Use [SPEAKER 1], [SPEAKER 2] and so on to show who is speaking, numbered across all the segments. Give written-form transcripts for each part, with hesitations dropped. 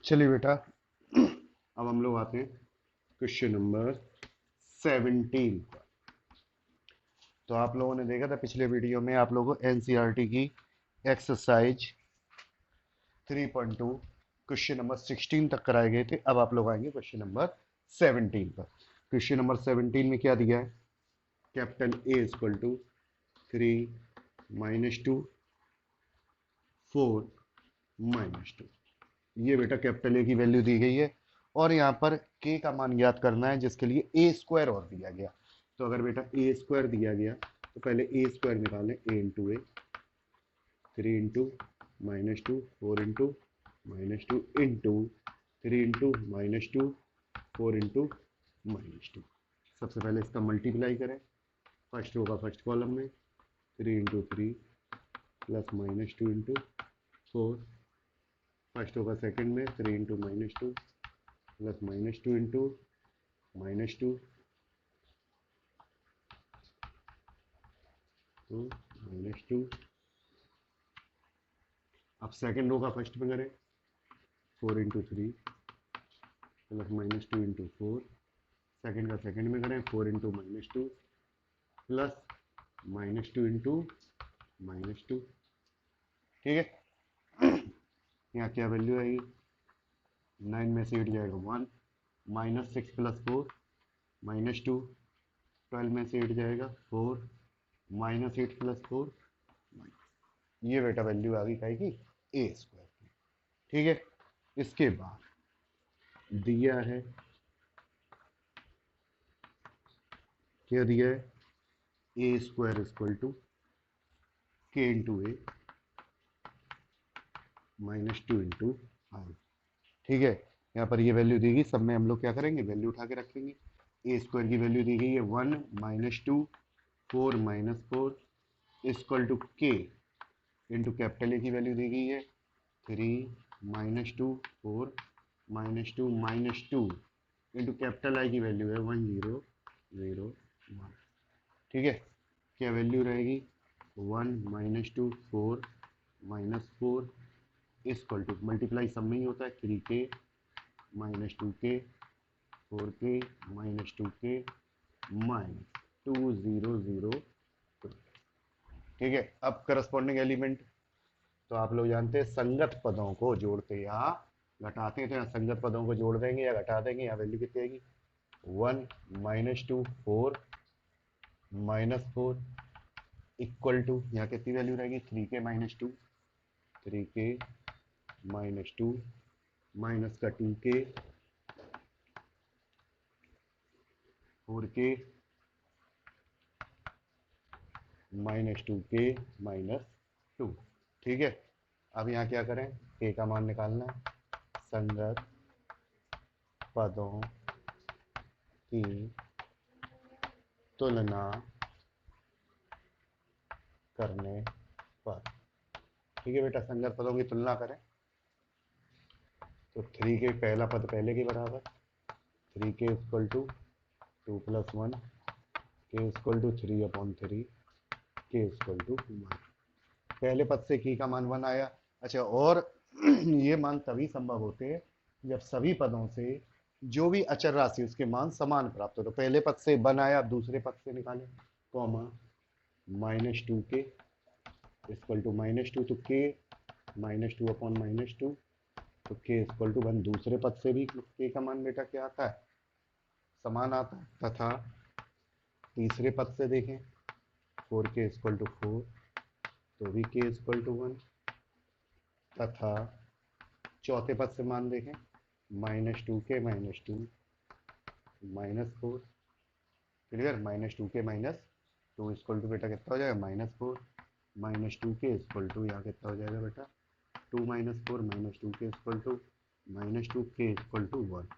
[SPEAKER 1] चलिए बेटा, अब हम लोग आते हैं क्वेश्चन नंबर 17 पर। तो आप लोगों ने देखा था पिछले वीडियो में, आप लोगों को एनसीईआरटी की एक्सरसाइज 3.2 क्वेश्चन नंबर 16 तक कराए गए थे। अब आप लोग आएंगे क्वेश्चन नंबर 17 पर। क्वेश्चन नंबर 17 में क्या दिया है? Capital A equal to 3 - 2 4 - 2। ये बेटा कैपिटल ए की वैल्यू दी गई है, और यहाँ पर के का मान ज्ञात करना है, जिसके लिए ए स्क्वायर और दिया गया। तो अगर बेटा ए स्क्वायर दिया गया तो पहले ए स्क्वायर निकालें। ए इंटू ए, 3 - 2 - 2 4 - 2 इंटू 3 - 2 - 4 - 2। सबसे पहले इसका मल्टीप्लाई करें। फर्स्ट होगा फर्स्ट कॉलम में 3 × 3 प्लस -2 × 4। फर्स्ट होगा सेकंड में 3 × -2 प्लस -2 इंटू -2 तो -2। अब सेकंड होगा फर्स्ट में करें 4 × 3 प्लस -2 इंटू 4। सेकंड का सेकंड में करें 4 × -2 प्लस -2 इंटू -2। ठीक है। यहाँ क्या वैल्यू आएगी? 9 में से 8 जाएगा 1, -6 + 4 -2। 12 में से 8 जाएगा 4, -8 + 4। ये बेटा वैल्यू आ गई काहे की? ए स्क्वायर की। ठीक है। इसके बाद दिया है, क्या दिया है? ए स्क्वायर इक्वल टू के इंटू ए -2 इंटू आई। ठीक है। यहाँ पर ये वैल्यू दी गई, सब में हम लोग क्या करेंगे? वैल्यू उठा के रखेंगे। ए स्क्वायर की वैल्यू दी गई है 1 - 2 4 - 4 इक्वल टू के इंटू कैपिटल ए की वैल्यू दी गई है 3 - 2 4 -2 -2 इंटू कैपिटल आई की वैल्यू है 1 0 0 1। ठीक है। क्या वैल्यू रहेगी? 1 - 2 4 -4 इक्वल टू, मल्टीप्लाई सब में ही होता है, 3k -2k 4k -2k -2 0 0 2। ठीक है। अब करस्पॉन्डिंग एलिमेंट तो आप लोग जानते हैं, संगत पदों को जोड़ते या घटाते हैं। तो यहाँ संगत पदों को जोड़ देंगे या घटा देंगे। यहाँ वैल्यू कितनी आएगी? 1 - 2 4 -4 इक्वल टू, यहाँ कितनी वैल्यू रहेगी? 3k -2 3k -2 माइनस का 2k 4k -2k -2। ठीक है। अब यहाँ क्या करें? k का मान निकालना है। संगत पदों की तुलना करने पर। ठीक है बेटा, संगत पदों की तुलना करें तो 3k पहला पद पहले के बराबर, 3k equal to 2 + 1 k equal to 3/3 k equal to 1। पहले पद से की का मान 1 आया। अच्छा, और ये मान तभी संभव होते हैं जब सभी पदों से जो भी अचर राशि उसके मान समान प्राप्त हो। तो पहले पद से 1 आया, अब दूसरे पद से निकालें, कॉमा -2k इक्वल टू -2 तो k -2/-2 तो k इक्वल टू 1। दूसरे पद से भी k का मान बेटा क्या आता है? समान आता है। तथा तीसरे पद से देखें 4k इक्वल टू 4 तो भी k इक्वल टू 1। तथा चौथे पद से मान देखें -2k -2 -4। Clear? -2k -2 equal to बेटा कितना हो जाएगा? -4 -2k इक्वल टू यहाँ कितना हो जाएगा बेटा? 2 - 4 -2k equal to -2k equal to 1।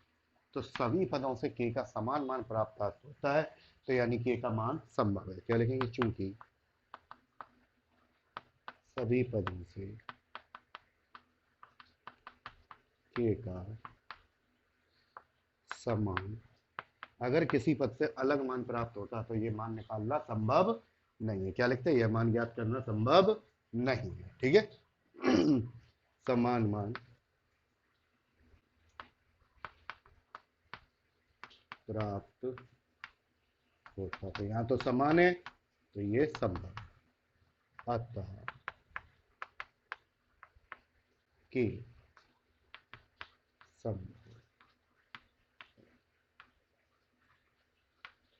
[SPEAKER 1] तो सभी पदों से k का समान मान प्राप्त होता है, तो यानी k का मान संभव है। क्या लिखेंगे? चूंकि सभी पदों से k का समान, अगर किसी पद से अलग मान प्राप्त होता तो ये मान निकालना संभव नहीं है। क्या लिखते हैं? यह मान ज्ञात करना संभव नहीं है। ठीक है। समान मान प्राप्त होता। तो यहाँ तो समान है तो ये संभव। अतः के संभव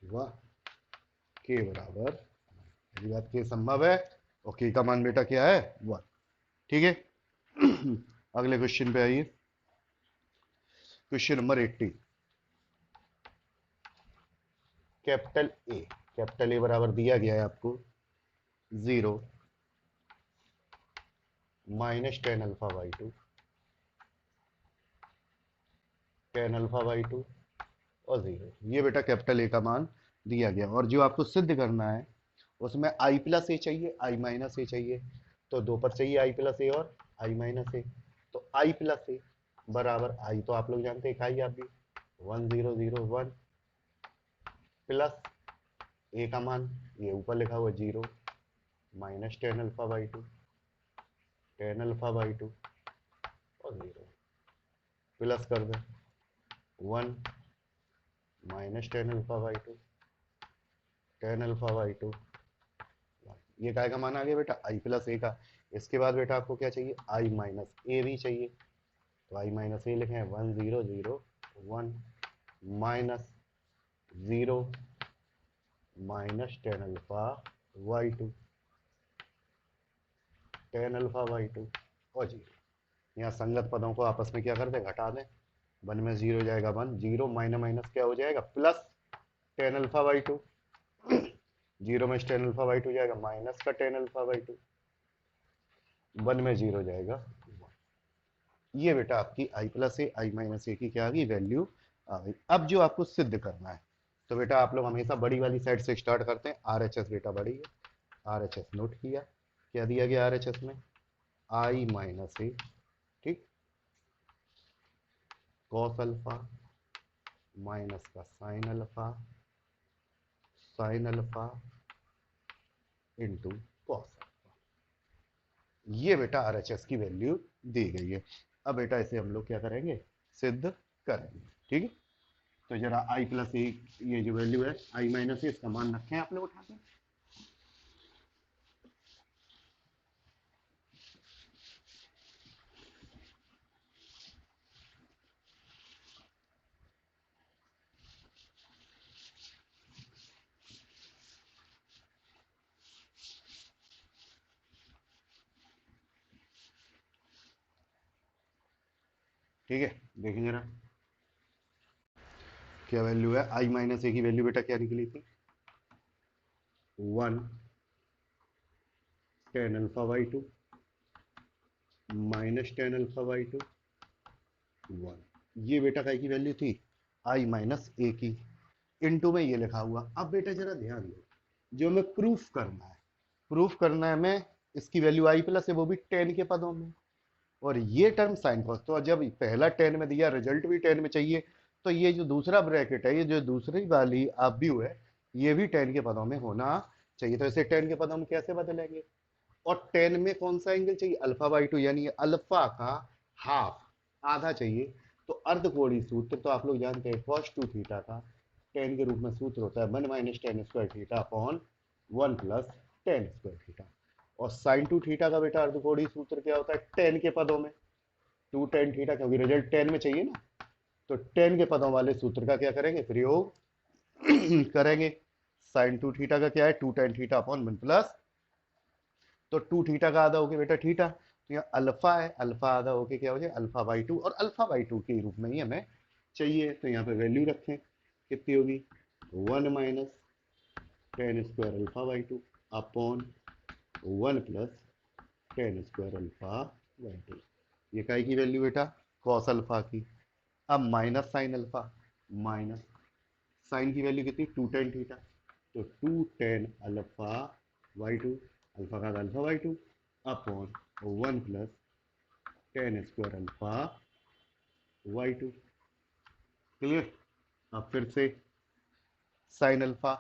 [SPEAKER 1] वह के बराबर, पहली बात के संभव है और के का मान बेटा क्या है 1। ठीक है। अगले क्वेश्चन पे आइए। Question number 80। कैपिटल ए बराबर दिया गया है आपको 0 minus ten alpha by to, tan alpha by to और 0। ये बेटा कैपिटल ए का मान दिया गया और जो आपको सिद्ध करना है उसमें आई प्लस ए चाहिए, आई माइनस ए चाहिए। तो दो पर चाहिए आई प्लस ए और आई माइनस ए। तो आई प्लस ए बराबर, आई तो आप लोग जानते हैं, इकाई आप भी 1001 प्लस ए का मान ये ऊपर लिखा हुआ 0 minus ten alpha by to, tan alpha by to और 0 प्लस कर दे 1 minus ten alpha by to, tan alpha by two. ये काय का मान आ गया बेटा आई प्लस ए का। इसके बाद बेटा आपको क्या चाहिए, आई माइनस ए भी चाहिए। तो आई माइनस ए लिखे हैं 1001 minus 0 minus ten alpha by to, tan alpha by to और 0। यहाँ संगत पदों को आपस में क्या कर दें, घटा दें। 1 में 0 जाएगा 1, 0 माइनस माइनस क्या हो जाएगा plus ten alpha by to, 0 में टेन अल्फा बाई टू जाएगा माइनस का टेन अल्फा बाई टू, 1 में 0 जाएगा 1। ये बेटा आपकी आई प्लस ए आई माइनस ए की क्या आ गई, वैल्यू आ गई। अब जो आपको सिद्ध करना है, तो बेटा आप लोग हमेशा बड़ी वाली साइड से स्टार्ट करते हैं। आर एच एस बेटा बड़ी है, आर एच एस नोट किया। क्या दिया गया आर एच एस में, आई माइनस ए, ठीक, कॉस अल्फा माइनस का sine alpha, sine alpha into cos alpha. ये बेटा आर एच एस की वैल्यू दी गई है। अब बेटा इसे हम लोग क्या करेंगे, सिद्ध करेंगे। ठीक है। तो जरा आई प्लस ए, ये जो वैल्यू है आई माइनस ए, इसका मान रखें आप लोग उठा के। ठीक है, देखिए जरा क्या वैल्यू है। आई माइनस ए की वैल्यू बेटा क्या निकली थी, 1 ten alpha by to minus ten alpha by to 1। ये बेटा काय की वैल्यू थी, आई माइनस ए की। इनटू में ये लिखा हुआ। अब बेटा जरा ध्यान दो, जो हमें प्रूफ करना है, प्रूफ करना है हमें, इसकी वैल्यू आई प्लस है, वो भी टेन के पदों में, और ये टर्म साइन कॉस। तो जब पहला टेन में दिया, रिजल्ट भी टेन में चाहिए, तो ये जो दूसरा ब्रैकेट है, ये जो दूसरी वाली आप व्यू है, ये भी टेन के पदों में होना चाहिए। तो इसे टेन के पदों में कैसे बदलेंगे, और टेन में कौन सा एंगल चाहिए, अल्फा बाई टू, यानी अल्फा का हाफ, आधा चाहिए। तो अर्धकोणीय सूत्र तो आप लोग जानते हैं, कॉस टू थीटा का टेन के रूप में सूत्र होता है 1 minus tan square theta upon 1 plus tan square theta. और साइन टू थीटा का बेटा अर्धकोणीय सूत्र क्या होता है, टेन के पदों में, टू टेन थीटा, क्योंकि रिजल्ट टेन में चाहिए ना। तो टेन के पदों वाले सूत्र का क्या करेंगे, प्रयोग करेंगे। साइन टू थीटा का क्या है, two tan theta upon 1 plus, तो टू थीटा का आधा होके बेटा थीटा, तो यहाँ अल्फा है, अल्फा आधा होके क्या हो जाए अल्फा बाई टू, और अल्फा बाई टू के रूप में ही हमें चाहिए। तो यहाँ पे वैल्यू रखें, कितनी होगी, 1 minus tan square alpha by two upon 1 plus tan square alpha by two. ये काय की वैल्यू बेटा, कॉस अल्फा की। अब minus sine alpha, minus sine की वैल्यू कितनी, टू टेन थीटा, तो two tan alpha by two, alpha का alpha by two upon 1 plus tan square alpha by two. Clear. अब फिर से sine alpha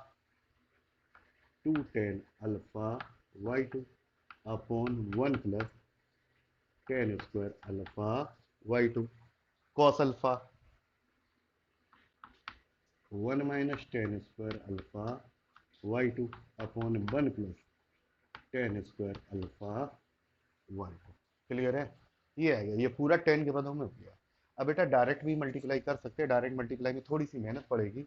[SPEAKER 1] two tan alpha by two upon 1 plus tan square alpha Y two, cos alpha 1 minus tan square alpha Y two upon 1 plus tan square alpha Y two. Clear है? ये है, ये पूरा ten के पदों में हो गया। अब बेटा डायरेक्ट भी मल्टीप्लाई कर सकते हैं, डायरेक्ट मल्टीप्लाई में थोड़ी सी मेहनत पड़ेगी।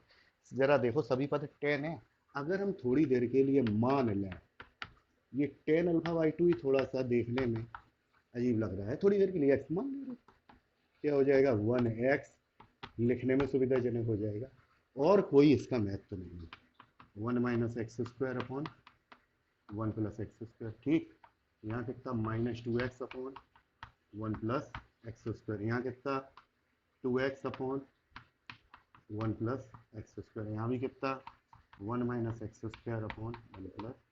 [SPEAKER 1] जरा देखो सभी पद टेन है, अगर हम थोड़ी देर के लिए मान लें ये टेन अल्फा वाई टू ही थोड़ा सा देखने में अजीब लग रहा है, थोड़ी देर के लिए एक्स मान ले, क्या हो जाएगा 1x, लिखने में सुविधाजनक हो जाएगा, और कोई इसका महत्व नहीं है। 1 minus x square upon 1 plus x square, ठीक। यहाँ कितना minus 2x upon 1 plus x square, यहाँ कितना 2x upon 1 plus x square, यहाँ भी कितना 1 minus x square upon 1 plus.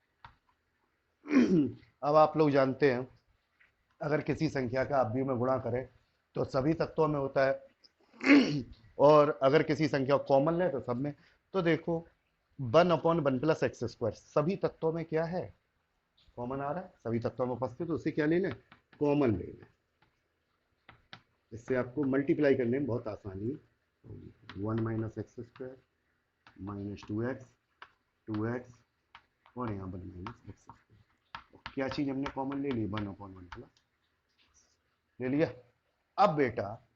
[SPEAKER 1] अब आप लोग जानते हैं अगर किसी संख्या का अवयव में गुणा करें तो सभी तत्वों में होता है और अगर किसी संख्या को कॉमन ले तो सब में। तो देखो 1 अपॉन 1 प्लस एक्स स्क्वायर सभी तत्वों में क्या है, कॉमन आ रहा है, सभी तत्वों में उपस्थित, तो उसे क्या ले लें, कॉमन ले लें। इससे आपको मल्टीप्लाई करने में बहुत आसानी होगी। 1 minus x square minus 2x और यहाँ 1 माइनस एक्स स्क्वायर, क्या चीज़ हमने कॉमन ले ली, 1 अपॉन 1 प्लस ले लिया। अब बेटा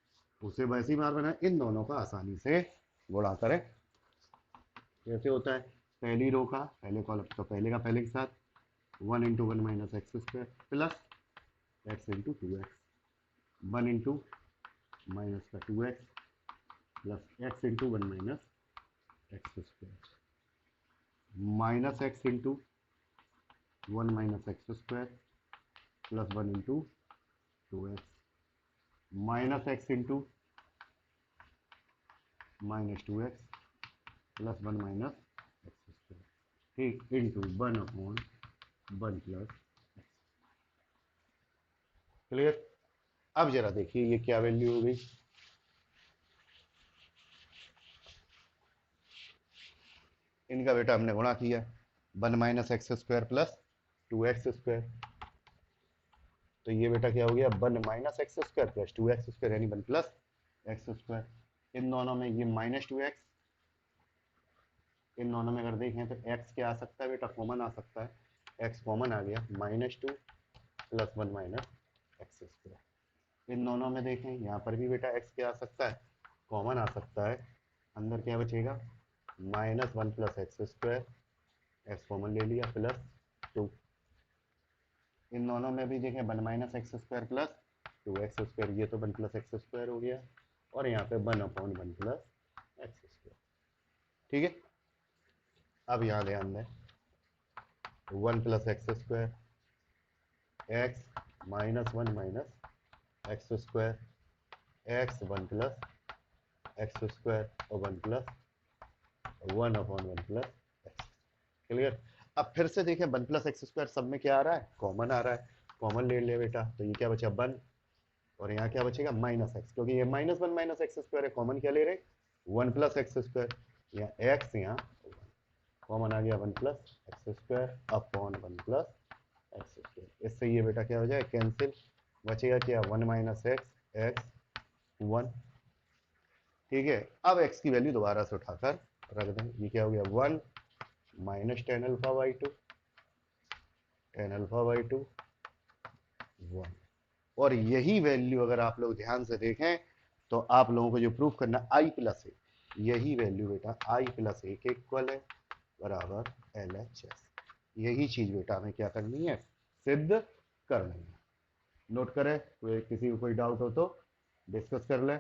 [SPEAKER 1] उसे वैसी मार बना, इन दोनों का आसानी से गुणा करें। कैसे होता है, पहली रो का पहले कॉलम, तो पहले का पहले के साथ 1 into 1 minus x square plus x into 2x, 1 into minus का 2x plus x into 1 minus x square, minus x into 1 minus x square plus 1 into 2x, minus x into minus 2x plus 1 minus x square, ठीक, into 1 upon 1 plus. Clear? अब जरा देखिए ये क्या value हो गई, इनका बेटा हमने गुणा किया 1 minus x square plus 2x square, तो ये बेटा क्या हो गया 1 minus x square plus 2x square यानी 1 प्लस एक्स स्क्वायर। इन दोनों में ये माइनस 2x, इन दोनों में अगर देखें तो x क्या आ सकता है बेटा, कॉमन आ सकता है, x कॉमन आ गया -2 प्लस 1 माइनस एक्स स्क्वायर। इन दोनों में देखें यहाँ पर भी बेटा x क्या आ सकता है, कॉमन आ सकता है, अंदर क्या बचेगा -1 plus x square, x common ले लिया प्लस 2। इन दोनों में भी देखें 1 minus x square plus 2x square, ये तो 1 प्लस एक्स स्क्वायर हो गया, और यहाँ पे 1 अपॉन 1 प्लस एक्स स्क्वायर। ठीक है, अब यहाँ ध्यान दें 1 plus x square, x minus 1 minus x square, x 1 plus x square और 1 plus 1 upon 1 plus x. Clear? अब फिर से देखें 1 प्लस एक्स स्क्वायर सब में क्या आ रहा है, कॉमन आ रहा है, कॉमन ले ले बेटा, तो ये क्या बचा 1, और यहाँ क्या बचेगा माइनस एक्स, क्योंकि ये -1 माइनस एक्स स्क्वायर है, कॉमन क्या ले रहे 1 प्लस एक्स स्क्वायर, यहाँ एक्स यहाँ कॉमन आ गया 1 plus x square upon 1 plus x square. इससे ये बेटा क्या हो जाए कैंसिल, बचेगा क्या 1 माइनस एक्स एक्स 1। ठीक है, अब एक्स की वैल्यू दोबारा से उठाकर रख दें, ये क्या हो गया 1 minus ten alpha by to, tan alpha by to 1। और यही वैल्यू अगर आप लोग ध्यान से देखें तो आप लोगों को जो प्रूफ करना आई प्लस ए, यही वैल्यू बेटा आई प्लस ए के इक्वल है, बराबर LHS। यही चीज बेटा हमें क्या करनी है, सिद्ध करनी है। नोट करें, कोई किसी को कोई डाउट हो तो डिस्कस कर ले।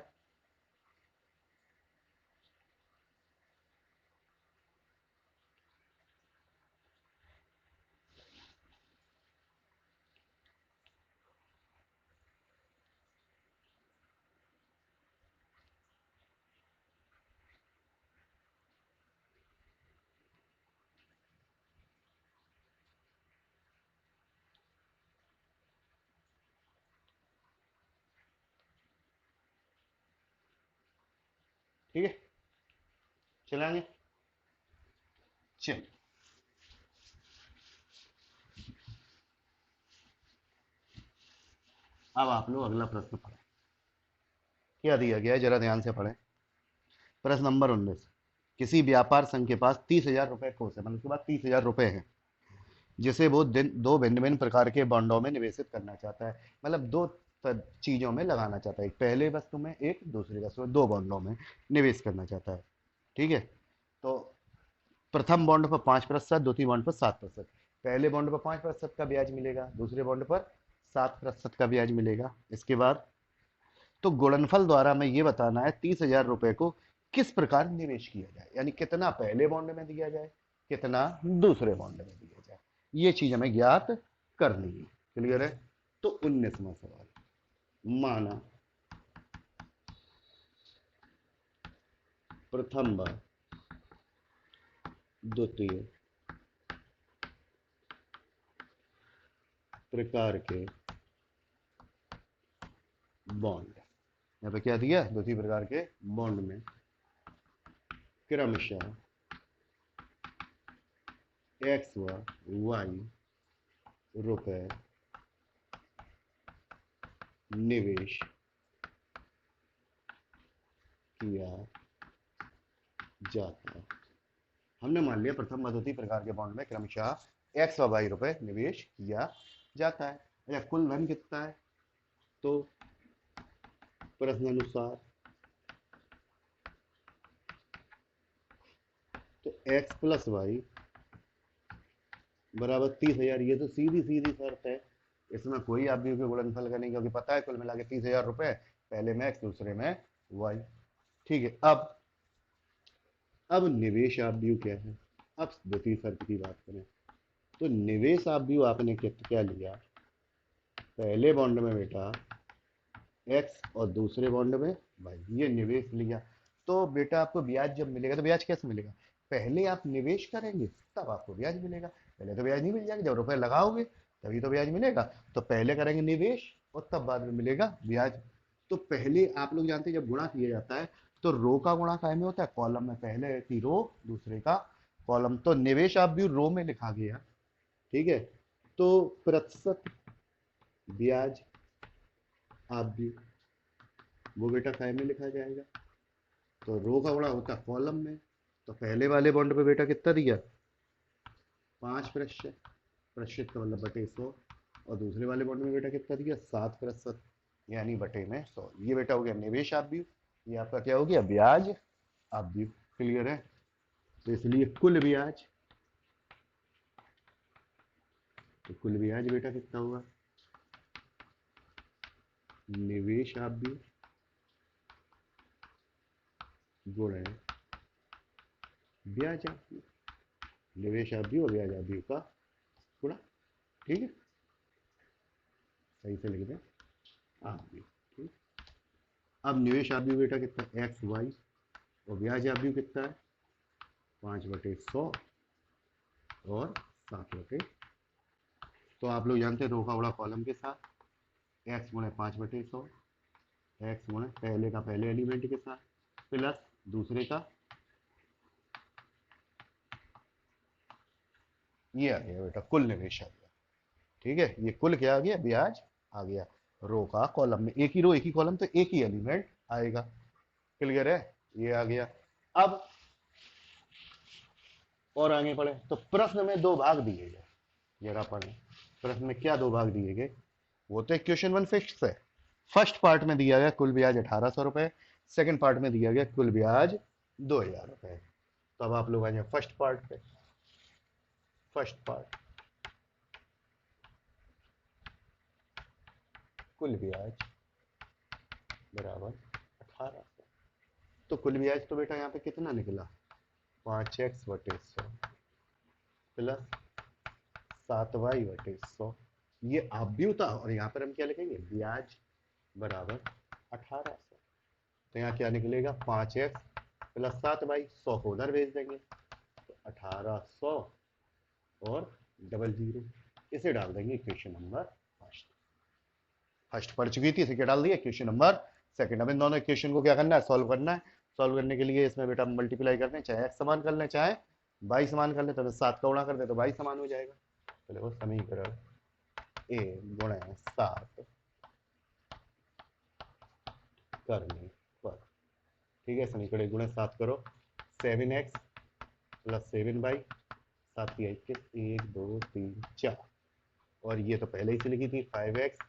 [SPEAKER 1] ठीक है, चलाएंगे, चल। अब आप लोग अगला प्रश्न पढ़ें। क्या दिया गया है जरा ध्यान से पढ़ें। प्रश्न नंबर 19। किसी व्यापार संघ के पास 30,000 रुपए कोष है, मतलब उसके पास 30,000 रुपए हैं, जिसे वो दो भिन्न भिन्न प्रकार के बॉन्डों में निवेशित करना चाहता है। मतलब दो चीजों में लगाना चाहता है, एक पहले वस्तु में, एक दूसरी वस्तु में, दो बॉन्डों में निवेश करना चाहता है। ठीक है। तो प्रथम बॉन्ड पर 5%, द्वितीय बॉन्ड पर 7%। पहले बॉन्ड पर 5% का ब्याज मिलेगा, दूसरे बॉन्ड पर 7% का ब्याज मिलेगा। इसके बाद तो गुणनफल द्वारा हमें ये बताना है 30,000 रुपए को किस प्रकार निवेश किया जाए, यानी कितना पहले बॉन्ड में दिया जाए, कितना दूसरे बॉन्ड में दिया जाए, ये चीज हमें ज्ञात करनी है। क्लियर है। तो 19वां सवाल, माना प्रथम व द्वितीय प्रकार के बॉन्ड, यहाँ पे क्या दिया, द्वितीय प्रकार के बॉन्ड में क्रमशः एक्स व वाई रुपए निवेश किया जाता है। हमने मान लिया प्रथम व द्वितीय प्रकार के बॉन्ड में क्रमशः एक्स व वाई रुपए निवेश किया जाता है। अच्छा, कुल धन कितना है, तो प्रश्न अनुसार तो एक्स प्लस वाई बराबर 30,000, ये तो सीधी सीधी शर्त है, इसमें कोई आप भी गुणनफल का नहीं, क्योंकि पता है कुल मिला के 30,000 रुपए, पहले में एक्स दूसरे में वाई। ठीक है। अब निवेश आप व्यू क्या है, अब द्वितीय शर्त की बात करें तो निवेश आप व्यू आपने क्या लिया, पहले बॉन्ड में बेटा एक्स और दूसरे बॉन्ड में वाई, ये निवेश लिया। तो बेटा आपको ब्याज जब मिलेगा तो ब्याज कैसे मिलेगा, पहले आप निवेश करेंगे तब आपको ब्याज मिलेगा, पहले तो ब्याज नहीं मिल जाएगा, जब रुपए लगाओगे तभी तो ब्याज मिलेगा। तो पहले करेंगे निवेश और तब बाद में मिलेगा ब्याज। तो पहले आप लोग जानते हैं जब गुणा किया जाता है तो रो का गुणा काय में होता है, कॉलम में, पहले की रो दूसरे का कॉलम। तो निवेश आप भी रो में लिखा गया। ठीक है। तो प्रतिशत ब्याज आप भी वो बेटा काय में लिखा जाएगा, तो रो का गुणा होता है कॉलम में। तो पहले वाले बॉन्ड पे बेटा कितना दिया, 5%, प्रतिशत का मतलब बटे 100, और दूसरे वाले बॉन्ड में बेटा कितना दिया, 7%, यानी बटे में 100। ये बेटा हो गया निवेश आप भी, ये आपका क्या हो गया, ब्याज आप भी। क्लियर है। तो इसलिए कुल ब्याज, तो कुल ब्याज बेटा कितना होगा, निवेश आप भी गुणे ब्याज आप भी, निवेश आप भी और ब्याज आप भी का गुणा। ठीक है, सही से लिख दें आप भी। ठीक। अब निवेश आप भी बेटा कितना, एक्स वाई, और ब्याज आप भी कितना है, 5/100 और 7/, तो आप लोग जानते हैं रो का गुणा कॉलम के साथ, एक्स गुणे 5/100, एक्स गुणे पहले का पहले एलिमेंट के साथ प्लस दूसरे का, ये आ गया बेटा कुल निवेश आ गया। ठीक है, ये कुल क्या आ गया, ब्याज आ गया। रो का कॉलम में एक ही रो एक ही कॉलम, तो एक ही एलिमेंट आएगा। क्लियर है, ये आ गया। अब और आगे पढ़े तो प्रश्न में दो भाग दिए गए, जरा पढ़े प्रश्न में क्या दो भाग दिए गए। वो तो क्वेश्चन 1 फिक्स है। फर्स्ट पार्ट में दिया गया कुल ब्याज 1,800 रुपए, सेकंड पार्ट में दिया गया कुल ब्याज 2,000 रुपए। तो अब आप लोग आ जाए फर्स्ट पार्ट पे। फर्स्ट पार्ट, कुल ब्याज बराबर 1,800। तो कुल ब्याज तो बेटा यहाँ पे कितना निकला, 5x/100 प्लस 7y/100, ये आप भी होता, और यहाँ पर हम क्या लिखेंगे, ब्याज बराबर 1,800। तो यहाँ क्या निकलेगा, 5x प्लस 7y, 100 को उधर भेज देंगे, तो 1,800 और 00, इसे डाल देंगे इक्वेशन नंबर फर्स्ट। फर्स्ट पढ़ चुकी थी, इसे क्या डाल दिया, इक्वेशन नंबर सेकंड। अब इन दोनों इक्वेशन को क्या करना है, सॉल्व करना है। सॉल्व करने के लिए इसमें बेटा मल्टीप्लाई करने, चाहे एक्स समान कर लें चाहे वाई समान कर लें, तो 7 का गुणा कर दे तो वाई समान हो जाएगा। तो देखो समीकरण a गुणे 7 करने पर। ठीक है, समीकरण गुणा 7 करो, 7x प्लस 7y, 7 या 21, 1 2 3 4, और ये तो पहले ही से लिखी थी 5x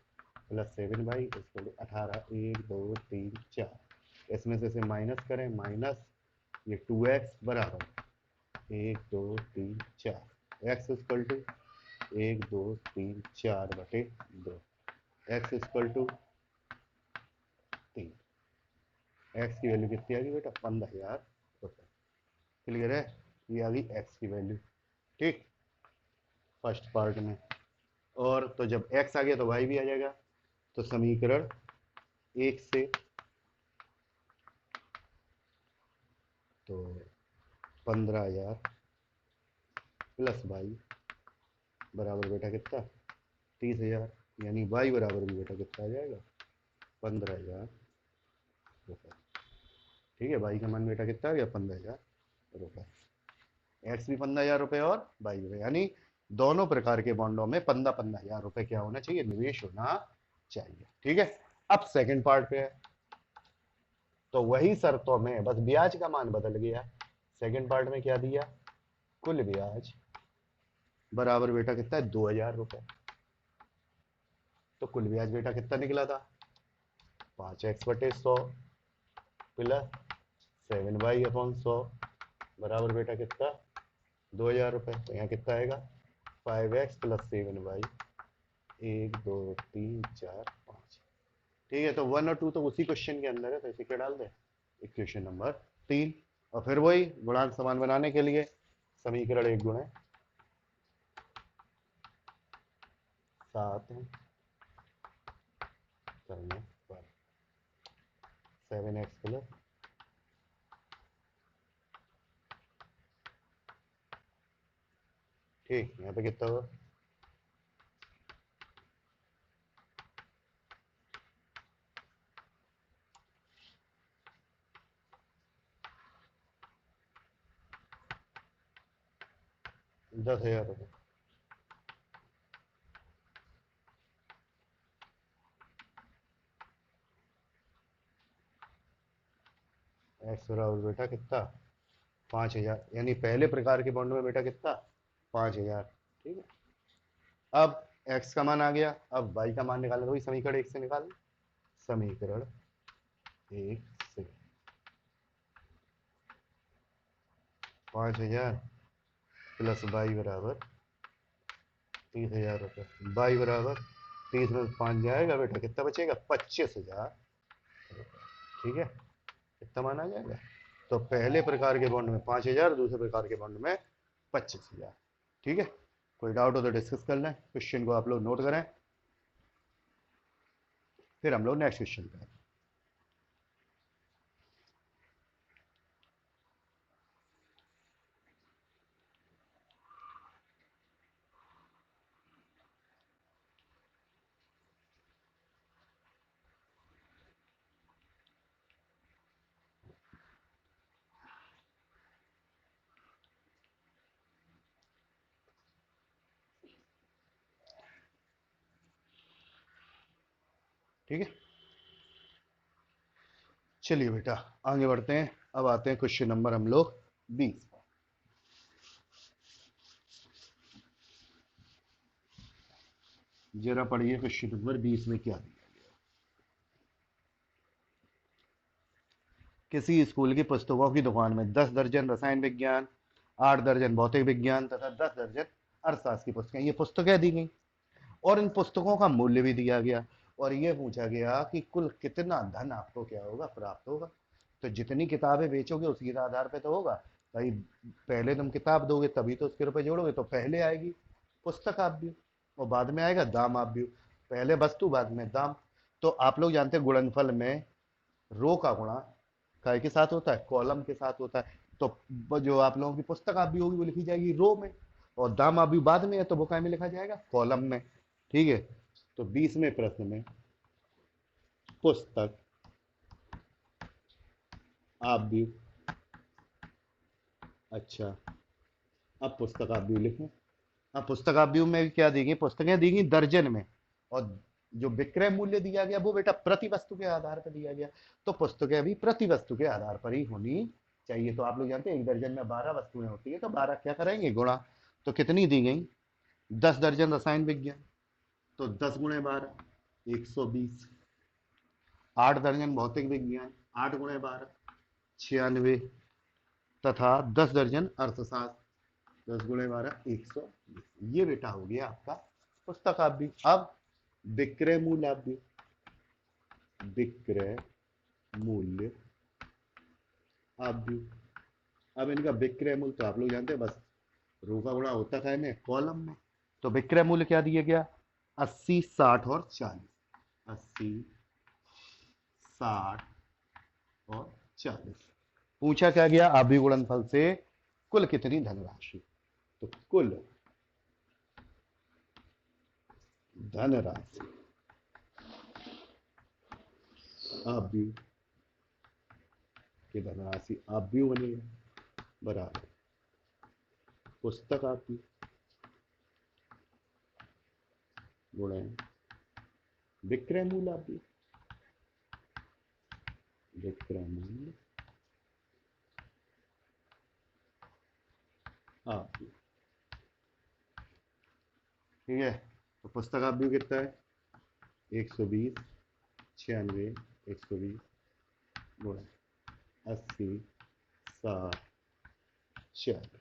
[SPEAKER 1] प्लस 7y इसको 18, 1 2 3 4, इसमें से माइनस करें, माइनस ये 2x बराबर 1 2 3 4, x इक्वल टू 1 2 3 4 बटे 2, x इक्वल टू 3, x की वैल्यू कितनी आ गई बेटा 15,000 रुपये। क्लियर है, ये आ गई x की वैल्यू। ठीक, फर्स्ट पार्ट में। और तो जब x आ गया तो y भी आ जाएगा, तो समीकरण 1 से तो 15,000 प्लस y बराबर बेटा कितना 30,000, यानी y बराबर भी बेटा कितना आ जाएगा 15,000 रुपये। ठीक है, y का मान बेटा कितना आ गया 15,000 रुपये, x भी 15,000 रुपये और y भी, यानी दोनों प्रकार के बॉन्डों में 15,000 रुपये क्या होना चाहिए, निवेश होना चाहिए। ठीक है, अब सेकंड पार्ट पे है, तो वही शर्तों में बस ब्याज का मान बदल गया। सेकंड पार्ट में क्या दिया, कुल ब्याज बराबर बेटा कितना है 2,000 रुपये, तो कुल ब्याज बेटा कितना निकला था 5x बटे 100 प्लस 7y अपॉन 100 बराबर बेटा कितना 2,000 रुपये, तो यहाँ कितना आएगा 5x प्लस 7y, 1 2 3 4 5। ठीक है, तो 1 और 2 तो उसी क्वेश्चन के अंदर है, तो इसे क्या डाल दें इक्वेशन नंबर 3, और फिर वही गुणांक समान बनाने के लिए समीकरण 1 गुणे 7 करने पर 7x प्लस ठीक, यहाँ पे कितना हुआ 10,000 रुपये। एक्स बराबर बेटा कितना 5,000, यानी पहले प्रकार के बॉन्ड में बेटा कितना 5,000। ठीक है, अब x का मान आ गया, अब y का मान निकालना, तो वही समीकरण 1 से निकाल, समीकरण 1 से 5,000 प्लस y बराबर 30,000 रुपये, y बराबर 30 में 5 जाएगा बेटा कितना बचेगा 25,000। ठीक है, कितना मान आ जाएगा, तो पहले प्रकार के बॉन्ड में 5,000, दूसरे प्रकार के बॉन्ड में 25,000। ठीक है, कोई डाउट हो तो डिस्कस कर लें, क्वेश्चन को आप लोग नोट करें, फिर हम लोग नेक्स्ट क्वेश्चन पे। ठीक है, चलिए बेटा आगे बढ़ते हैं, अब आते हैं क्वेश्चन नंबर हम लोग 20। जरा पढ़िए क्वेश्चन नंबर 20 में क्या दिया, किसी स्कूल की पुस्तकों की दुकान में 10 दर्जन रसायन विज्ञान, 8 दर्जन भौतिक विज्ञान तथा 10 दर्जन अर्थशास्त्र की पुस्तकें, ये पुस्तकें दी गई और इन पुस्तकों का मूल्य भी दिया गया, और ये पूछा गया कि कुल कितना धन आपको क्या होगा प्राप्त होगा। तो जितनी किताबें बेचोगे उसी के आधार पे तो होगा भाई, पहले तुम किताब दोगे तभी तो उसके रुपए जोड़ोगे, तो पहले आएगी पुस्तक आप भी और बाद में आएगा दाम आप भी, पहले वस्तु बाद में दाम। तो आप लोग जानते हैं गुणनफल में रो का गुणा काय के साथ होता है, कॉलम के साथ होता है, तो जो आप लोगों की पुस्तक आप भी होगी वो लिखी जाएगी रो में, और दाम आप भी बाद में है तो वो काय में लिखा जाएगा कॉलम में। ठीक है, तो 20वें प्रश्न में पुस्तक आप भी, अच्छा अब पुस्तक आप भी लिखें, अब पुस्तक आप भी में क्या दी गई, पुस्तकें दी गई दर्जन में, और जो विक्रय मूल्य दिया गया वो बेटा प्रति वस्तु के आधार पर दिया गया, तो पुस्तकें भी प्रति वस्तु के आधार पर ही होनी चाहिए। तो आप लोग जानते हैं एक दर्जन में 12 वस्तुएं होती है, तो 12 क्या करेंगे गुणा, तो कितनी दी गई, 10 दर्जन रसायन विज्ञान, तो 10 गुणे 12 120। 8 दर्जन भौतिक विज्ञान, 8 गुणे 12 96, तथा 10 दर्जन अर्थशास्त्र, 10 गुणे 12 120। ये बेटा हो गया आपका पुस्तक आव्यूह। अब विक्रय मूल्य आव्यूह, विक्रय मूल्य आव्यूह। अब इनका विक्रय मूल्य तो आप लोग जानते हैं, बस रो का गुणा होता है में कॉलम में। तो विक्रय मूल्य क्या दिया गया, 80 60 और 40, 80 60 और 40। पूछा क्या गया, आव्यूह गुणनफल से कुल कितनी धनराशि, तो कुल धनराशि आव्यूह की धनराशि आव्यूह बनेगा बराबर पुस्तक आव्यूह गुणे विक्रय मूल्य आव्यूह, विक्रय मूल्य आव्यूह। ठीक है, तो पुस्तक आव्यूह कितना है, 120 96 120 गुणे 80 60 40।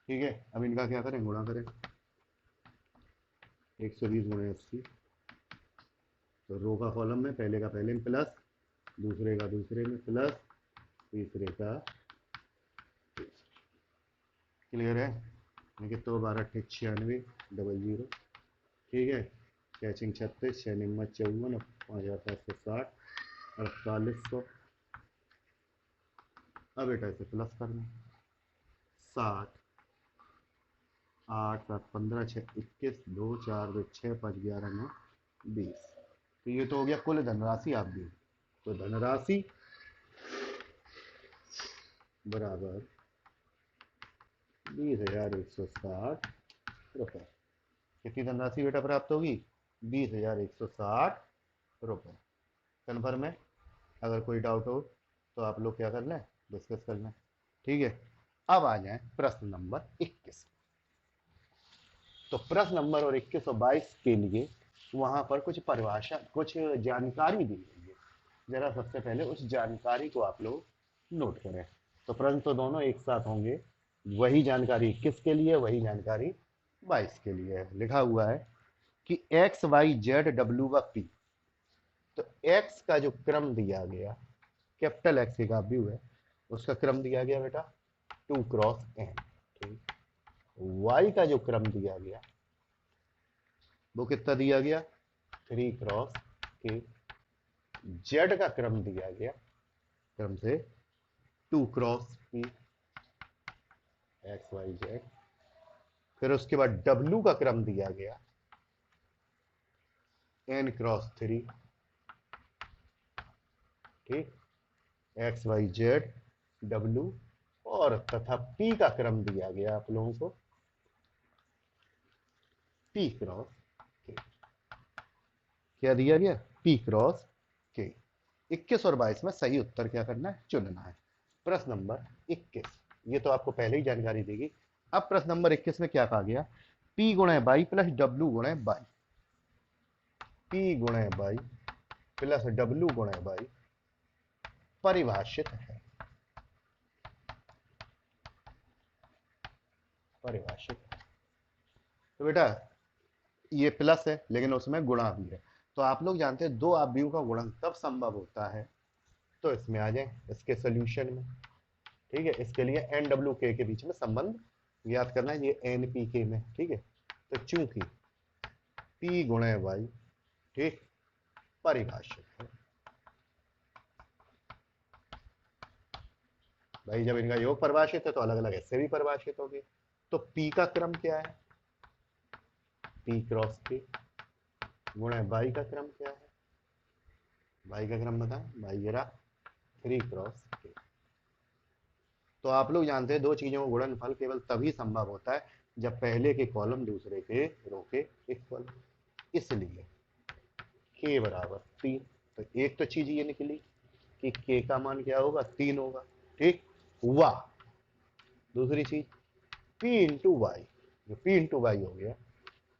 [SPEAKER 1] ठीक है, अब इनका क्या करें, गुणा करें, 120 गुणे 80, तो रो का कॉलम में पहले का पहले में प्लस, दूसरे का दूसरे में प्लस, तीसरे का क्लियर है, देखिए तो 12 96 00। ठीक है, कैचिंग 36 6 निम्मा 54 5760 4800। अब बेटा इसे प्लस करना, 60 8 7 15 6 21 2 4 2 6 5 11 9 20। तो ये तो हो गया कुल धनराशि आव्यूह। तो धनराशि बराबर 20,160 रुपये। कितनी धनराशि बेटा प्राप्त होगी, 20,160 रुपये। कन्फर्म है, अगर कोई डाउट हो तो आप लोग क्या कर लें, डिस्कस कर लें। ठीक है, अब आ जाए प्रश्न नंबर 21। तो प्रश्न नंबर और 21 और 22 के लिए वहां पर कुछ परिभाषा कुछ जानकारी दी गई है। जरा सबसे पहले उस जानकारी को आप लोग नोट करें। तो प्रश्न तो दोनों एक साथ होंगे, वही जानकारी 21 के लिए, वही जानकारी 22 के लिए है। लिखा हुआ है कि एक्स वाई जेड डब्ल्यू व पी। तो एक्स का जो क्रम दिया गया, कैपिटल एक्स का व्यू है, उसका क्रम दिया गया बेटा 2 क्रॉस एन। ठीक, वाई का जो क्रम दिया गया वो कितना दिया गया, 3 क्रॉस के। जेड का क्रम दिया गया क्रम से 2 cross P, X Y Z. फिर उसके बाद डब्ल्यू का क्रम दिया गया एन क्रॉस 3। ठीक, एक्स वाई जेड डब्ल्यू, और तथा पी का क्रम दिया गया आप लोगों को पी क्रॉस के। क्या दिया गया, पी क्रॉस के। 21 और 22 में सही उत्तर क्या करना है, चुनना है। प्रश्न नंबर 21, ये तो आपको पहले ही जानकारी देगी। अब प्रश्न नंबर 21 में क्या कहा गया, पी गुणे बाई प्लस डब्ल्यू गुणे बाई, पी गुणे बाई प्लस डब्ल्यू गुणे बाई परिभाषित है, परिभाषित है। तो बेटा ये प्लस है लेकिन उसमें गुणा भी है। तो आप लोग जानते हैं दो आव्यूह का गुणन तब संभव होता है, तो इसमें आ जाए इसके सोल्यूशन में। ठीक है, इसके लिए एन डब्ल्यू के बीच में संबंध ज्ञात करना है, ये एन पी के में। ठीक है, तो चूंकि पी गुणे वाई ठीक परिभाषित है, भाई जब इनका योग परिभाषित है तो अलग अलग ऐसे भी परिभाषित हो गए। तो पी का क्रम क्या है, पी क्रॉस के गुणे बाई का क्रम क्या है, बाई का क्रम बताएं, बाई जरा 3 क्रॉस के। तो आप लोग जानते हैं दो चीजों का गुणनफल केवल तभी संभव होता है जब पहले के कॉलम दूसरे के रो के इक्वल। इसलिए के बराबर 3। तो एक तो चीज ये निकली कि के का मान क्या होगा, 3 होगा। ठीक हुआ। दूसरी चीज पी इंटू वाई, जो पी इंटू वाई हो गया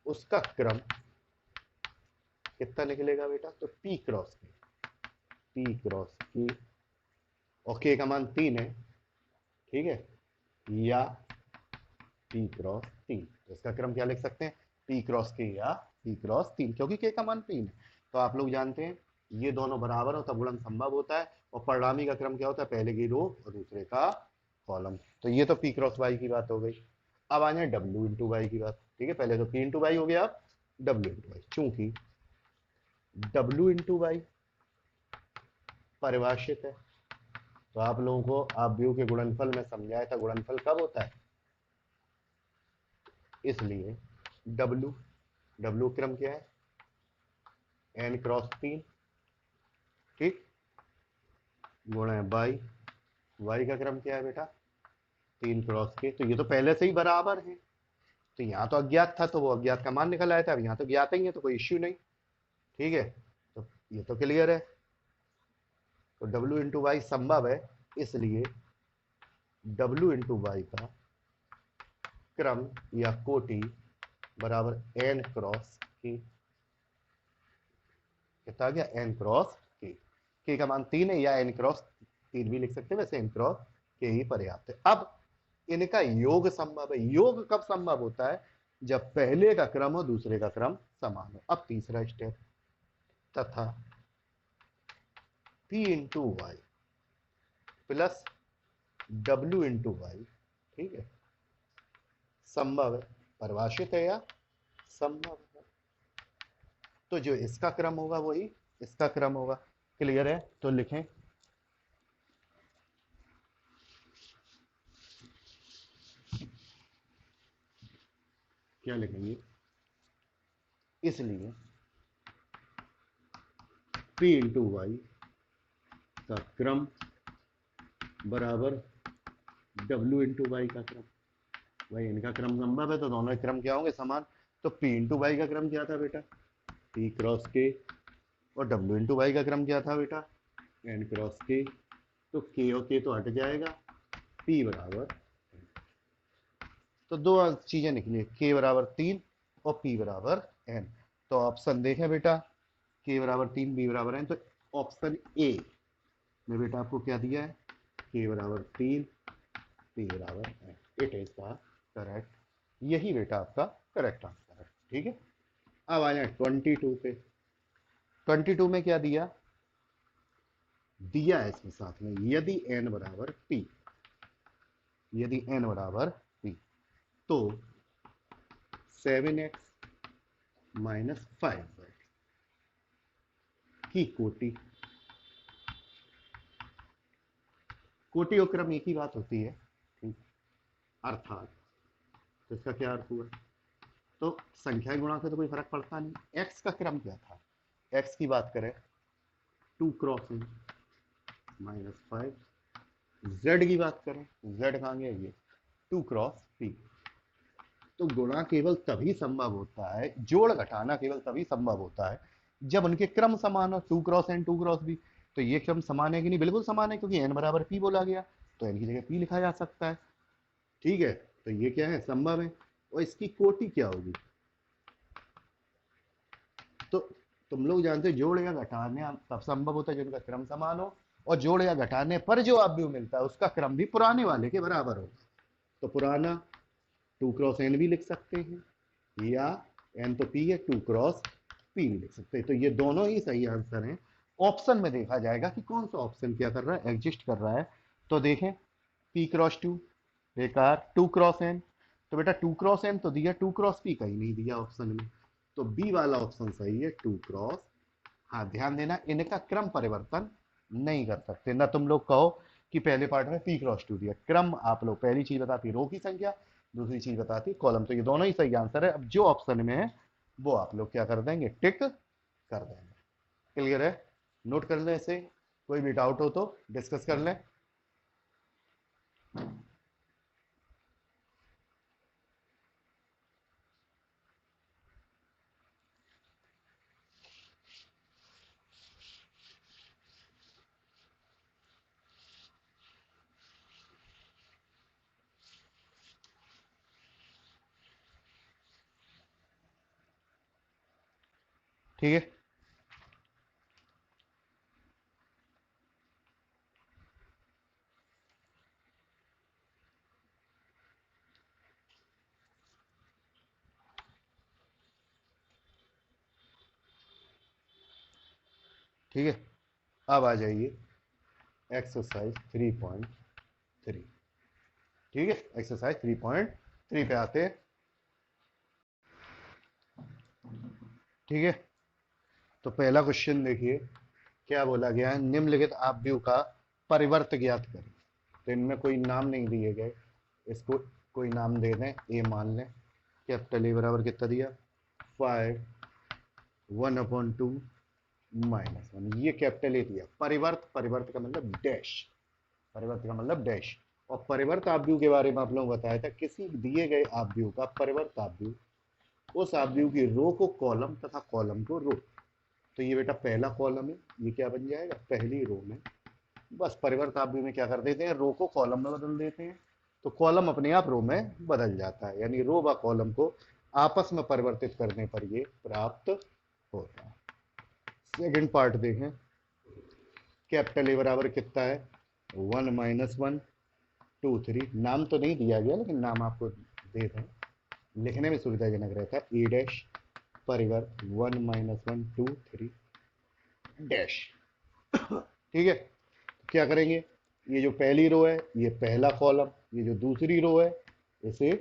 [SPEAKER 1] उसका क्रम कितना निकलेगा बेटा, तो पी क्रॉस के, पी क्रॉस की, और के का मान 3 है, ठीक है, या पी क्रॉस 3। तो इसका क्रम क्या लिख सकते हैं, पी क्रॉस के या पी क्रॉस 3, क्योंकि के का मान 3 है। तो आप लोग जानते हैं ये दोनों बराबर हो तब गुणन संभव होता है, और परिणामी का क्रम क्या होता है, पहले की रो और दूसरे का कॉलम। तो ये तो पी क्रॉस वाई की बात हो गई। अब आ जाए डब्ल्यू इंटू वाई की बात। ठीक है, पहले तो पी इंटू वाई हो गया, अब डब्ल्यू इंटू वाई। चूंकि डब्ल्यू इंटू वाई परिभाषित है, तो आप लोगों को आप व्यू के गुणनफल में समझाया था, गुणनफल कब होता है, इसलिए डब्ल्यू, डब्ल्यू क्रम क्या है, एन क्रॉस 3, ठीक, गुणा बाई, वाई का क्रम क्या है बेटा, 3 क्रॉस के। तो ये तो पहले से ही बराबर है, तो यहाँ तो अज्ञात था तो वो अज्ञात का मान निकल आया था, अब यहाँ तो ज्ञात ही है तो कोई इश्यू नहीं। ठीक है, तो ये तो क्लियर है। तो डब्ल्यू इंटू वाई संभव है, इसलिए डब्ल्यू इंटू वाई का क्रम या कोटि बराबर एन क्रॉस की, कितना आ गया, एन क्रॉस के का मान 3 है, या एन क्रॉस 3 भी लिख सकते हैं, वैसे एन क्रॉस के ही पर्याप्त है। अब इनका योग संभव है। योग कब संभव होता है, जब पहले का क्रम और दूसरे का क्रम समान हो। अब तीसरा स्टेप, तथा P into Y plus W into Y, ठीक है, संभव है, परिभाषित है या संभव है। तो जो इसका क्रम होगा वही इसका क्रम होगा। क्लियर है, तो लिखें, क्या लिखेंगे, इसलिए पी इंटू वाई का क्रम बराबर डब्ल्यू इंटू वाई का क्रम। भाई इनका क्रम संभव है तो दोनों के क्रम क्या होंगे, समान। तो पी इंटू वाई का क्रम क्या था बेटा, पी क्रॉस के, और डब्ल्यू इंटू वाई का क्रम क्या था बेटा, एन क्रॉस के। तो के और के तो हट जाएगा, पी बराबर, तो दो चीजें निकली, के बराबर 3 और पी बराबर एन। तो ऑप्शन देखें बेटा, के बराबर 3 बी बराबर एन, तो ऑप्शन ए में बेटा आपको क्या दिया है, के बराबर 3 पी बराबर N. It is the correct, यही बेटा आपका करेक्ट आंसर है। ठीक है, अब आ जाए 22 पे। 22 में क्या दिया, दिया है इसमें साथ में, यदि एन बराबर पी, यदि एन बराबर पी, तो 7x माइनस 5 की कोटि, कोटि और क्रम एक ही बात होती है, ठीक, अर्थात, तो इसका क्या अर्थ हुआ, तो संख्या गुणा से तो कोई फर्क पड़ता नहीं। x का क्रम क्या था, x की बात करें 2 क्रॉस एन माइनस 5, z की बात करें, z कहाँ गया, ये 2 क्रॉस पी। तो गुणा केवल तभी संभव होता है, जोड़ घटाना केवल तभी संभव होता है जब उनके क्रम समान हो, 2 क्रॉस एन 2 क्रॉस बी। तो ये क्रम समान है कि नहीं, बिल्कुल समान है, क्योंकि एन बराबर पी बोला गया, तो एन की जगह पी लिखा जा सकता है। ठीक है, तो ये क्या है, संभव है। और इसकी कोटि क्या होगी, तो तुम लोग जानते हो जोड़ या घटाने तब संभव होता है जब उनका क्रम समान हो, और जोड़ या घटाने पर जो अवयव मिलता है उसका क्रम भी पुराने वाले के बराबर हो। तो पुराना 2 क्रॉस एन भी लिख सकते हैं, या एन तो पी है, 2 क्रॉस पी भी लिख सकते हैं। तो ये दोनों ही सही आंसर हैं। ऑप्शन में देखा जाएगा कि कौन सा ऑप्शन क्या कर रहा है, एग्जिस्ट कर रहा है। तो देखें, पी क्रॉस 2 बेकार, 2 क्रॉस एन, तो बेटा 2 क्रॉस एन तो दिया, 2 क्रॉस पी कहीं नहीं दिया ऑप्शन में, तो बी वाला ऑप्शन सही है, 2 क्रॉस। हाँ ध्यान देना, इनका क्रम परिवर्तन नहीं कर सकते ना, तुम लोग कहो कि पहले पार्ट में पी क्रॉस 2 दिया, क्रम आप लोग पहली चीज बताती रो की संख्या, दूसरी चीज बताती कॉलम। तो ये दोनों ही सही आंसर है। अब जो ऑप्शन में है वो आप लोग क्या कर देंगे, टिक कर देंगे। क्लियर है, नोट कर लें इसे, कोई भी डाउट हो तो डिस्कस कर लें। ठीक है, ठीक है। अब आ जाइए एक्सरसाइज 3.3। ठीक है, एक्सरसाइज 3.3 पे आते हैं। ठीक है, तो पहला क्वेश्चन देखिए, क्या बोला गया है, निम्नलिखित आव्यूह का परिवर्त ज्ञात करें। तो इनमें कोई नाम नहीं दिए गए, इसको कोई नाम दे दें, ए मान लें। कैपिटल ए बराबर कितना दिया, 5 1/2 -1, ये कैपिटल ए दिया। परिवर्त, परिवर्त का मतलब डैश, परिवर्त का मतलब डैश। और परिवर्त आव्यूह के बारे में आप लोगों को बताया था, किसी दिए गए आव्यूह का परिवर्त आव्यूह उस आव्यूह की रो को कॉलम तथा कॉलम को रो। तो ये बेटा पहला कॉलम है, ये क्या बन जाएगा, पहली रो में बस परिवर्त आव्यूह में क्या कर देते हैं, रो को कॉलम में बदल देते हैं, तो कॉलम अपने आप रो में बदल जाता है, यानी रो व कॉलम को आपस में परिवर्तित करने पर ये प्राप्त होता है। सेकंड पार्ट देखें, कैपिटल ए बराबर कितना है, 1 -1 2 3। नाम तो नहीं दिया गया, लेकिन नाम आपको दे दें, लिखने में सुविधाजनक रहता है। ए डैश परिवर्त 1 -1 2 3 डैश। ठीक है, क्या करेंगे, ये जो पहली रो है ये पहला कॉलम, ये जो दूसरी रो है इसे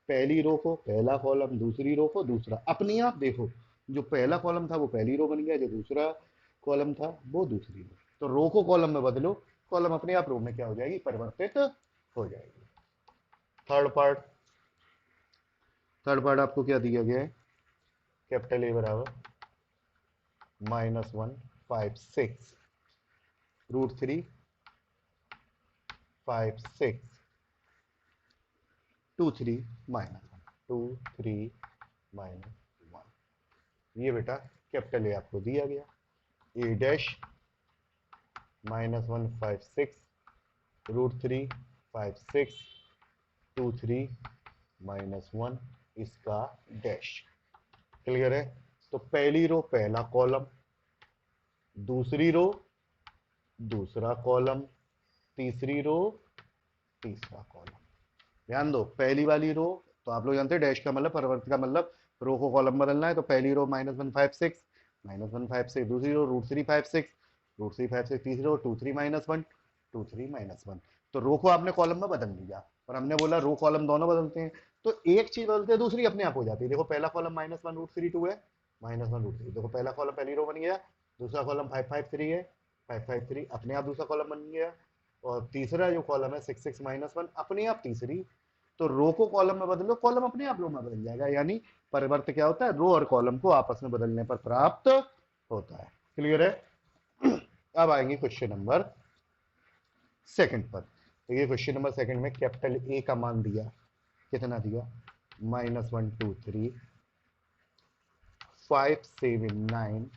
[SPEAKER 1] पहली रो को पहला कॉलम, दूसरी रो को दूसरा। अपने आप देखो, जो पहला कॉलम था वो पहली रो बन गया, जो दूसरा कॉलम था वो दूसरी रो। तो रो को कॉलम में बदलो, कॉलम अपने आप रो में क्या हो जाएगी, परिवर्तित हो जाएगी। थर्ड पार्ट, थर्ड पार्ट आपको क्या दिया गया है, कैपिटल ए बराबर -1 5 6 √3 5 6 2 3 -1 2 3 -1। ये बेटा कैपिटल ए आपको दिया गया। ए डैश -1 5 6 √3 5 6 2 3 -1 इसका डैश। क्लियर है, तो पहली रो पहला कॉलम, दूसरी रो दूसरा कॉलम, तीसरी रो तीसरा कॉलम। ध्यान दो, पहली वाली रो, तो आप लोग जानते हैं डैश का मतलब, परिवर्त का मतलब रो को कॉलम बदलना है। तो पहली रो -1 5 6 -1 5 6, दूसरी रो √3 5 6 √3 5 6, तीसरी रो 2 3 -1 2 3 -1। तो रो को आपने कॉलम में बदल दिया, और हमने बोला रो कॉलम दोनों बदलते हैं, तो एक चीज बदलते हैं दूसरी अपने आप हो जाती है। देखो पहला कॉलम -1 √3 2 है, -1 √3, देखो पहला कॉलम पहली रो बन गया, दूसरा कॉलम 5 5 3 है, 5 5 3 अपने आप दूसरा कॉलम बन गया, और तीसरा जो कॉलम है 6 6 -1 अपने आप तीसरी। तो रो को कॉलम में बदलो, कॉलम अपने आप रो में बदल जाएगा, यानी परिवर्त क्या होता है, रो और कॉलम को आपस में बदलने पर प्राप्त होता है। क्लियर है। अब आएंगे क्वेश्चन नंबर सेकंड पर। तो ये क्वेश्चन नंबर सेकंड में कैपिटल ए का मान दिया, कितना दिया, -1 2 3 5 7 9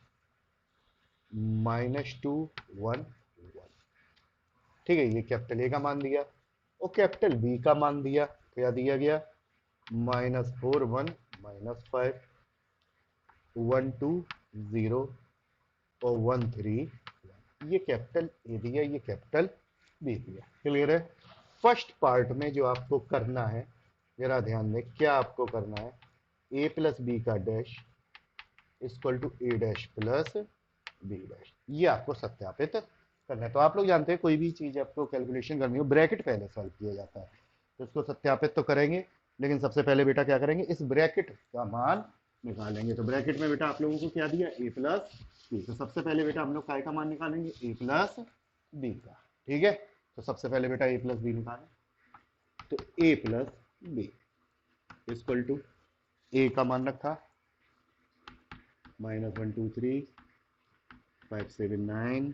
[SPEAKER 1] -2 1 1। ठीक है, ये कैपिटल ए का मान दिया, और कैपिटल बी का मान दिया, क्या दिया गया, -4 1 -5 1 2 0 और 1 3। ये कैपिटल ए दिया, ये कैपिटल बी दिया। क्लियर है। फर्स्ट पार्ट में जो आपको करना है, जरा ध्यान दें, क्या आपको करना है, ए प्लस बी का dash equal to A dash plus B dash, ये आपको सत्यापित करना है। तो आप लोग जानते हैं कोई भी चीज आपको कैलकुलेशन करनी हो, ब्रैकेट पहले सॉल्व किया जाता है, तो इसको सत्यापित तो करेंगे, लेकिन सबसे पहले बेटा क्या करेंगे, इस ब्रैकेट का मान निकालेंगे। तो ब्रैकेट में बेटा आप लोगों को क्या दिया, ए प्लस बी, तो सबसे पहले बेटा हम लोग काय का मान निकालेंगे, ए प्लस बी का। ठीक है, तो सबसे पहले बेटा ए प्लस बी निकालें, तो ए प्लस बी इक्वल टू, ए का मान रखा -1 2 3 5 7 9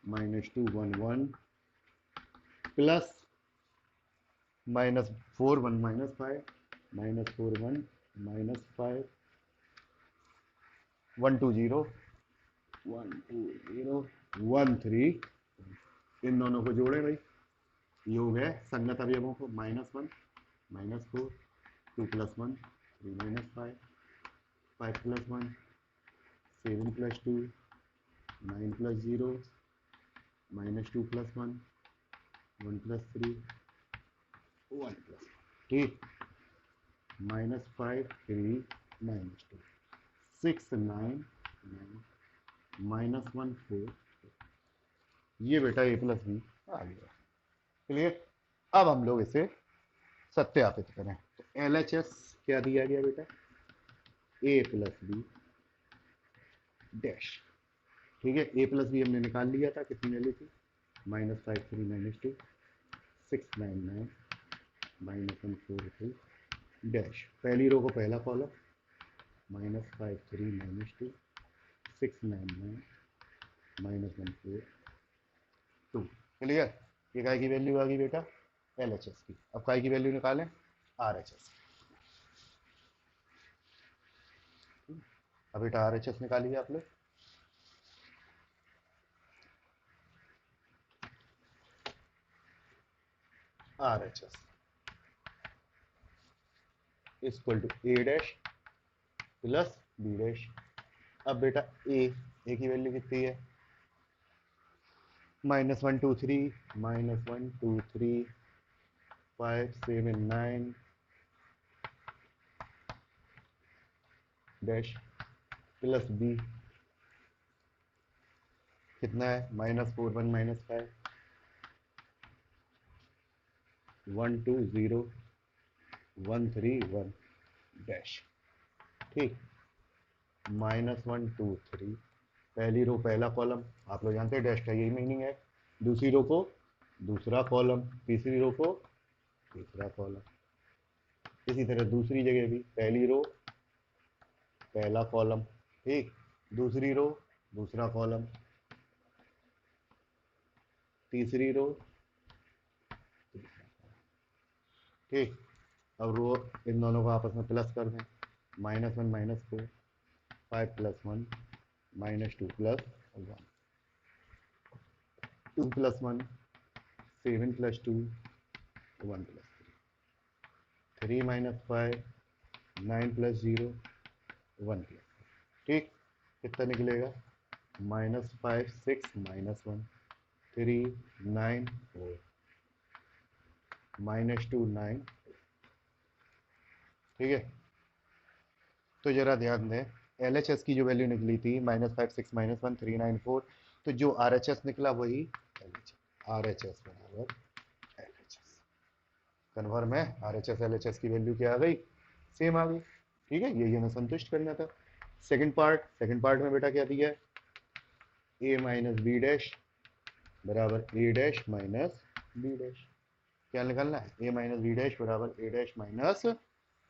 [SPEAKER 1] -2 1 1 प्लस -4 1 -5 -4 1 -5 1 2 0 1 2 0 1 3। इन दोनों को जोड़े भाई, योग है संगत अवयवों को, -1 -4 2 + 1 3 -5 5 + 1 7 plus 2 9 plus 0 -2 plus 1 1 plus 3 1 plus, ठीक, -5 3 -2 6 9 9 -1 4, ये बेटा a प्लस बी आ गया। क्लियर। अब हम लोग इसे सत्यापित करें तो LHS क्या दिया गया बेटा, a प्लस बी डैश, ठीक है। a प्लस बी हमने निकाल लिया था, कितनी वैल्यू थी, -5 3 -2 6 9 9 -1 4 2 डैश, पहली रो को पहला कॉलम, -5 3 -2 6 9 9 -1 4 2। क्लियर। ये काय की वैल्यू आ गई बेटा, LHS की। अब काय की वैल्यू निकालें, RHS। अब बेटा RHS निकालिए आप लोग। RHS equal to A dash plus B dash. अब बेटा A की वैल्यू कितनी है, -1 2 3 -1 2 3 5 7 9 डैश प्लस B कितना है, -4 1 -5 1 2 0 1 3 1 डैश, ठीक, -1 2 3, पहली रो पहला कॉलम, आप लोग जानते हैं डैश का यही मीनिंग है, दूसरी रो को दूसरा कॉलम, तीसरी रो को तीसरा कॉलम, इसी तरह दूसरी जगह भी पहली रो पहला कॉलम, ठीक, दूसरी रो दूसरा कॉलम, तीसरी रो, ठीक। अब रो इन दोनों को आपस में प्लस कर दें, -1 -4 5 + 1 -2 + 1 2 + 1 7 + 2 1 + 3 - 5 9 + 0 1 +, ठीक, कितना निकलेगा, -5 6 -1 3 9 4 -2 9, ठीक है। तो जरा ध्यान दें, LHS की जो वैल्यू निकली थी -5 6 -1 3 9 4, तो जो RHS निकला वही RHS बराबर LHS। कन्फर्म है, RHS LHS की वैल्यू क्या आ गई, सेम आ गई, ठीक है। ये हमें संतुष्ट करना था। सेकंड पार्ट में बेटा क्या दिया है, A - B डैश बराबर A dash minus B dash, क्या निकालना है, A - B डैश बराबर A dash minus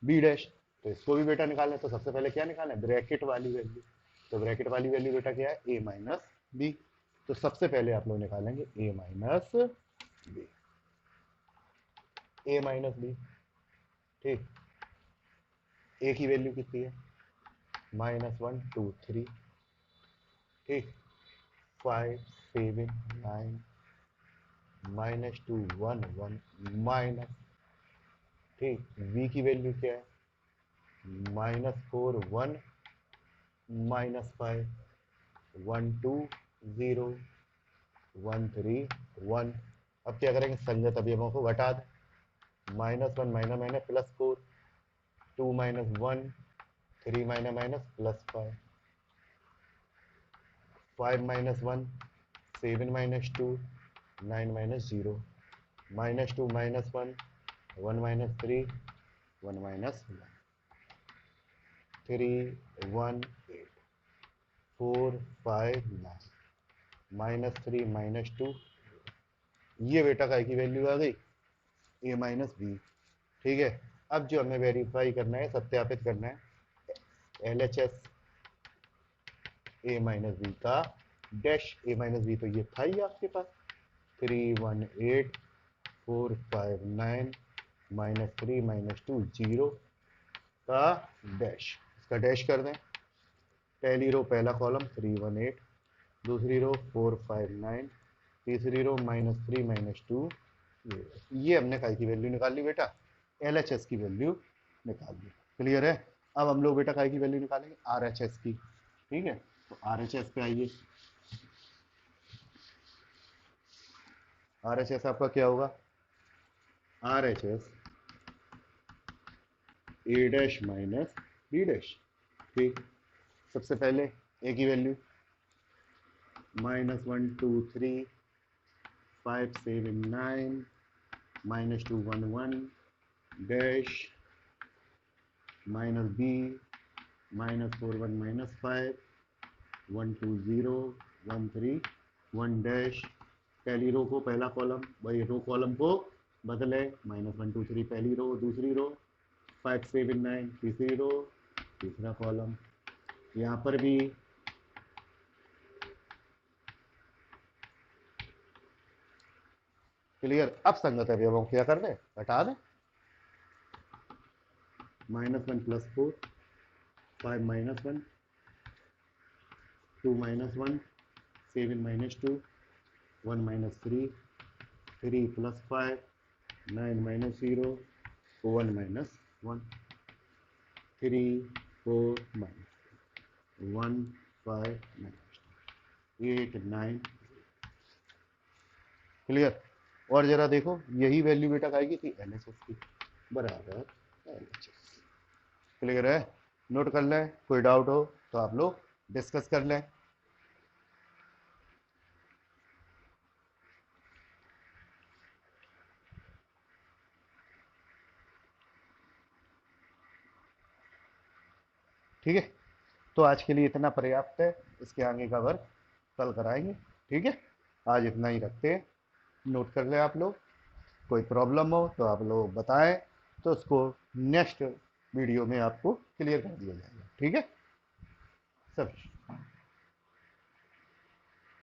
[SPEAKER 1] B dash. तो इसको भी बेटा निकालना है, तो सबसे पहले क्या निकालना है, ब्रैकेट वाली वैल्यू। तो ब्रैकेट वाली वैल्यू बेटा क्या है, A माइनस B। तो सबसे पहले आप लोग निकालेंगे A minus B, A minus B, ठीक। A की वैल्यू कितनी है, -1 2 3, ठीक, 5 7 9 -2 1 1 माइनस, ठीक, B की वैल्यू क्या है, -4 1 -5 1 2 0 1 3 1। अब क्या करेंगे, संगत अवयवों को घटा दें, -1 -4 2 -1 3 -5 5 -1 7 -2 9 -0 -2 -1 1 -3 1 -1 3 1 8 4 5 9 -3 -2, ये बेटा का की वैल्यू आ गई A माइनस बी, ठीक है। अब जो हमें वेरीफाई करना है, सत्यापित करना है, LHS A माइनस बी का डैश, A माइनस बी तो ये था ही आपके पास, 3 1 8 4 5 9 -3 -2 0 का डैश, इसका डैश कर दें, पहली रो पहला कॉलम 3 1 8, दूसरी रो 4 5 9, तीसरी रो -3 -2, ये हमने काय की वैल्यू निकाल ली बेटा, LHS की वैल्यू निकाल ली। क्लियर है। अब हम लोग बेटा काय की वैल्यू निकालेंगे, RHS की, ठीक है। तो RHS पे आइए। RHS आपका क्या होगा? RHS A dash minus B dash. ठीक, सबसे पहले A की वैल्यू -1 2 3 5 7 9 -2 1 1 डैश -B -4 1 -5 1 2 0 1 3 1 डैश। पहली रो को पहला कॉलम, वही रो कॉलम को बदले, -1 2 3 पहली रो, दूसरी रो 5 7 9 तीसरी रो, तीसरा कॉलम। यहाँ पर भी क्लियर। अब संगत अवयवों क्या कर दें, हटा दें। -1 + 4 5 -1 2 -1 7 -2 1 -3 3 + 5 9 -0 1 -1 3 4 -1 5 -8 9। क्लियर। और जरा देखो, यही वैल्यू बेटा आएगी थी LHS की, बराबर LHS। क्लियर है? नोट कर लें, कोई डाउट हो तो आप लोग डिस्कस कर लें। ठीक है, तो आज के लिए इतना पर्याप्त है। इसके आगे का वर्क कल कराएंगे। ठीक है, आज इतना ही रखते हैं। नोट कर लें आप लोग। कोई प्रॉब्लम हो तो आप लोग बताएं, तो उसको नेक्स्ट वीडियो में आपको क्लियर कर दिया जाएगा। ठीक है सब।